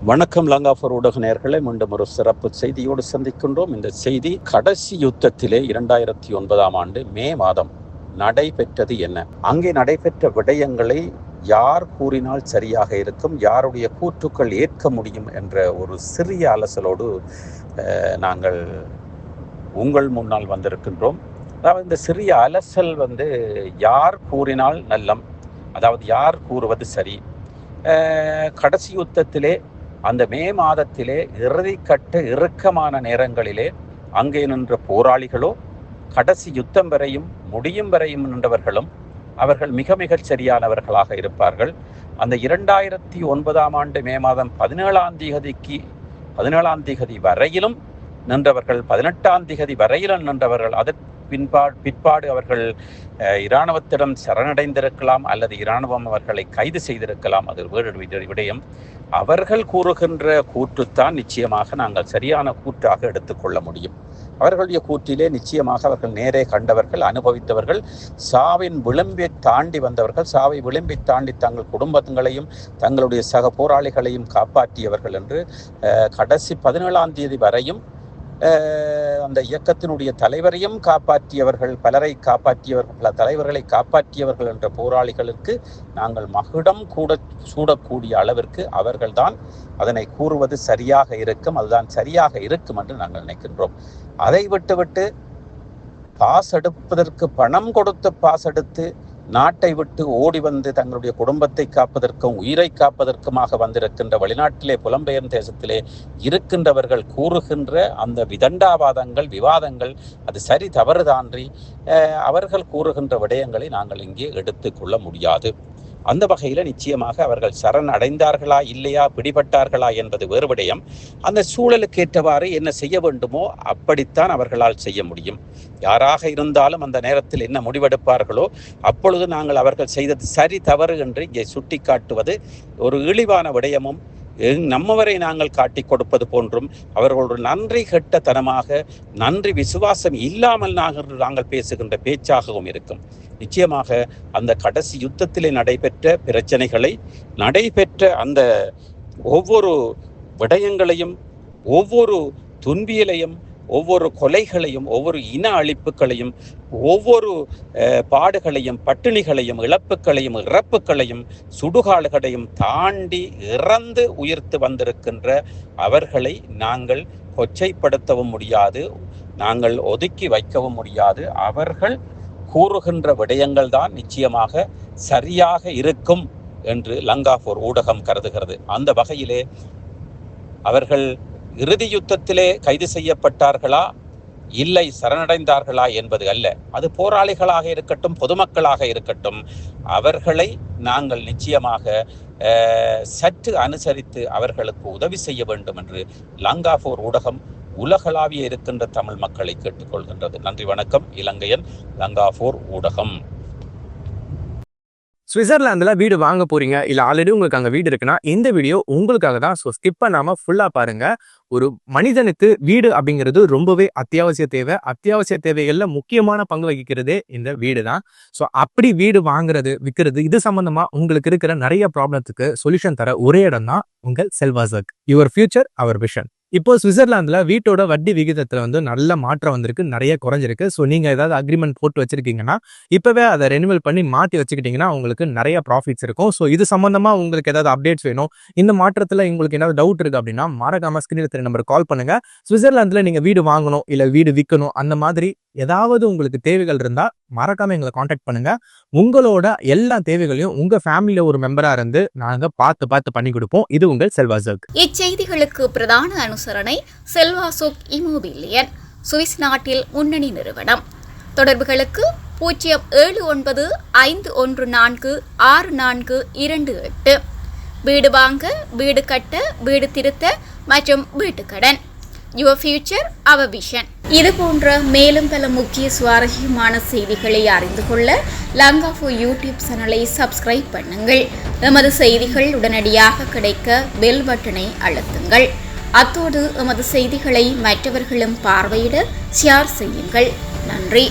வணக்கம் லங்காஃபோர் ஊடக நேயர்களை மீண்டும் ஒரு சிறப்பு செய்தியோடு சந்திக்கின்றோம். இந்த செய்தி கடைசி யுத்தத்திலே 2009 ஆண்டு மே மாதம் நடைபெற்றது என்ன, அங்கே நடைபெற்ற விடயங்களை யார் கூறினால் சரியாக இருக்கும், யாருடைய கூற்றுக்கள் ஏற்க முடியும் என்ற ஒரு சிறிய அலசலோடு நாங்கள் உங்கள் முன்னால் வந்திருக்கின்றோம். அதாவது இந்த சிறிய அலசல் யார் கூறினால் நல்லம், அதாவது யார் கூறுவது சரி. கடைசி யுத்தத்திலே அந்த மே மாதத்திலே இறுதிக்கட்ட இறுக்கமான நேரங்களிலே அங்கே நின்ற போராளிகளோ, கடைசி யுத்தம் வரையும் முடியும் வரையும் நின்றவர்களும் அவர்கள் மிக மிகச் சரியானவர்களாக இருப்பார்கள். அந்த 2009 ஆண்டு மே மாதம் 17ஆம் தேதி வரையிலும் நின்றவர்கள், 18ஆம் தேதி வரையிலும் நின்றவர்கள், அதற்கு பிற்பாடு அவர்கள் இராணுவத்திடம் சரணடைந்திருக்கலாம் அல்லது இராணுவம் அவர்களை கைது செய்திருக்கலாம். அது வேறு விடயம். அவர்கள் கூறுகின்ற கூற்றுத்தான் நிச்சயமாக நாங்கள் சரியான கூற்றாக எடுத்துக்கொள்ள முடியும். அவர்களுடைய கூற்றிலே நிச்சயமாக அவர்கள் நேரே கண்டவர்கள், அனுபவித்தவர்கள், சாவின் விளிம்பை தாண்டி வந்தவர்கள், சாவை விளிம்பை தாண்டி தங்கள் குடும்பங்களையும் தங்களுடைய சக போராளிகளையும் காப்பாற்றியவர்கள் என்று கடைசி 17ஆம் தேதி வரையும் அந்த இயக்கத்தினுடைய தலைவரையும் காப்பாற்றியவர்கள், பலரை காப்பாற்றியவர்கள், பல தலைவர்களை காப்பாற்றியவர்கள் என்ற போராளிகளுக்கு நாங்கள் மகுடம் கூட சூடக்கூடிய அளவிற்கு அவர்கள்தான் அதனை கூறுவது சரியாக இருக்கும், அதுதான் சரியாக இருக்கும் என்று நாங்கள் நினைக்கின்றோம். அதை விட்டுவிட்டு பாஸ் எடுப்பதற்கு பணம் கொடுத்து பாஸ் எடுத்து நாட்டை விட்டு ஓடி வந்து தங்களுடைய குடும்பத்தை காப்பதற்கும் உயிரை காப்பதற்குமாக வந்திருக்கின்ற வெளிநாட்டிலே புலம்பெயர் தேசத்திலே இருக்கின்றவர்கள் கூறுகின்ற அந்த விதண்டாவாதங்கள், விவாதங்கள் அது சரி தவறு தான்றி அவர்கள் கூறுகின்ற விடயங்களை நாங்கள் இங்கே எடுத்துக்கொள்ள முடியாது. அந்த வகையில் நிச்சயமாக அவர்கள் சரண் அடைந்தார்களா இல்லையா, பிடிபட்டார்களா என்பது வேறு விடயம். அந்த சூழலுக்கு ஏற்றவாறு என்ன செய்ய வேண்டுமோ அப்படித்தான் அவர்களால் செய்ய முடியும். யாராக இருந்தாலும் அந்த நேரத்தில் என்ன முடிவெடுப்பார்களோ அப்பொழுது நாங்கள் அவர்கள் செய்தது சரி தவறு என்று இங்கே சுட்டி காட்டுவது ஒரு இழிவான விடயமும் நம்மவரை நாங்கள் காட்டி கொடுப்பது போன்றும் அவர்களோட நன்றி கெட்டத்தனமாக, நன்றி விசுவாசம் இல்லாமல் நாங்கள் பேசுகின்ற பேச்சாகவும் இருக்கும். நிச்சயமாக அந்த கடைசி யுத்தத்திலே நடைபெற்ற பிரச்சனைகளை, நடைபெற்ற அந்த ஒவ்வொரு விடயங்களையும், ஒவ்வொரு துன்பியலையும், ஒவ்வொரு கொலைகளையும், ஒவ்வொரு இன அழிப்புகளையும், ஒவ்வொரு பாடுகளையும், பட்டினிகளையும், இழப்புகளையும், இறப்புகளையும், சுடுகாடுகளையும் தாண்டி இறந்து உயிர்த்து வந்திருக்கின்ற அவர்களை நாங்கள் கொச்சைப்படுத்தவும் முடியாது, நாங்கள் ஒதுக்கி வைக்கவும் முடியாது. அவர்கள் கூறுகின்ற விடயங்கள் தான் நிச்சயமாக சரியாக இருக்கும் என்று லங்காஃபோர் ஊடகம் கருதுகிறது. அந்த வகையிலே அவர்கள் இறுதி யுத்தத்திலே கைது செய்யப்பட்டார்களா இல்லை சரணடைந்தார்களா என்பது அல்ல. அது போராளிகளாக இருக்கட்டும், பொதுமக்களாக இருக்கட்டும், அவர்களை நாங்கள் நிச்சயமாக சற்று அனுசரித்து அவர்களுக்கு உதவி செய்ய வேண்டும் என்று லங்காஃபோர் ஊடகம் உலகளாவிய இருக்கின்ற தமிழ் மக்களை கேட்டுக்கொள்கின்றது. நன்றி, வணக்கம். இலங்கையன், லங்காஃபோர் ஊடகம். சுவிட்சர்லாந்துல வீடு வாங்க போறீங்க, இல்ல ஆல்ரெடி உங்களுக்கு அங்க வீடு இருக்குன்னா இந்த வீடியோ உங்களுக்காக தான். ஸோ ஸ்கிப் பண்ணாம ஃபுல்லா பாருங்க. ஒரு மனிதனுக்கு வீடு அப்படிங்கிறது ரொம்பவே அத்தியாவசிய தேவை. அத்தியாவசிய தேவைகள்ல முக்கியமான பங்கு வகிக்கிறதே இந்த வீடு தான். ஸோ அப்படி வீடு வாங்குறது, விற்கிறது, இது சம்பந்தமா உங்களுக்கு இருக்கிற நிறைய ப்ராப்ளத்துக்கு சொல்யூஷன் தர ஒரே இடம் தான் உங்கள் செல்வாசக். Your future our vision. இப்போ சுவிட்சர்லாந்துல வீட்டோட வட்டி விகிதத்துல நல்ல மாற்றம் வந்திருக்கு, நிறைய குறைஞ்சிருக்கு. ஸோ நீங்க ஏதாவது அக்ரிமெண்ட் போட்டு வச்சிருக்கீங்கன்னா இப்பவே அதை ரெனிவல் பண்ணி மாற்றி வச்சுக்கிட்டீங்கன்னா உங்களுக்கு நிறைய ப்ராஃபிட்ஸ் இருக்கும். ஸோ இது சம்பந்தமா உங்களுக்கு ஏதாவது அப்டேட்ஸ் வேணும், இந்த மாற்றத்துல உங்களுக்கு ஏதாவது டவுட் இருக்கு அப்படின்னா மறக்காம ஸ்கிரீன்ல தெரிய நம்பருக்கு கால் பண்ணுங்க. சுவிட்சர்லாந்துல நீங்க வீடு வாங்கணும் இல்ல வீடு விற்கணும், அந்த மாதிரி ஏதாவது உங்களுக்கு தேவைகள் இருந்தா மறக்காம எங்களை காண்டாக்ட் பண்ணுங்க. உங்களோட எல்லா தேவைகளையும் உங்க ஃபேமிலியில ஒரு மெம்பரா இருந்து நாங்க பார்த்து பண்ணி கொடுப்போம். இது உங்கள் செல்வாசோக். இச்செய்திகளுக்கு பிரதான அனுசரணை செல்வாசோக் இமோபிலியன், சுவிஸ் நாட்டில் முன்னணி நிறுவனம். தொடர்புகளுக்கு 07951464428. வீடு வாங்க, வீடு கட்ட, வீடு திருத்த மற்றும் வீட்டுக்கடன். Your future our vision. இது போன்ற மேலும் பல முக்கிய சுவாரஸ்யமான செய்திகளை அறிந்து கொள்ள லங்காஃபோர் யூடியூப் சேனலை சப்ஸ்கிரைப் பண்ணுங்கள். எமது செய்திகள் உடனடியாக கிடைக்க பெல் பட்டனை அழுத்துங்கள். அத்தோடு எமது செய்திகளை மற்றவர்களும் பார்வையிட ஷேர் செய்யுங்கள். நன்றி.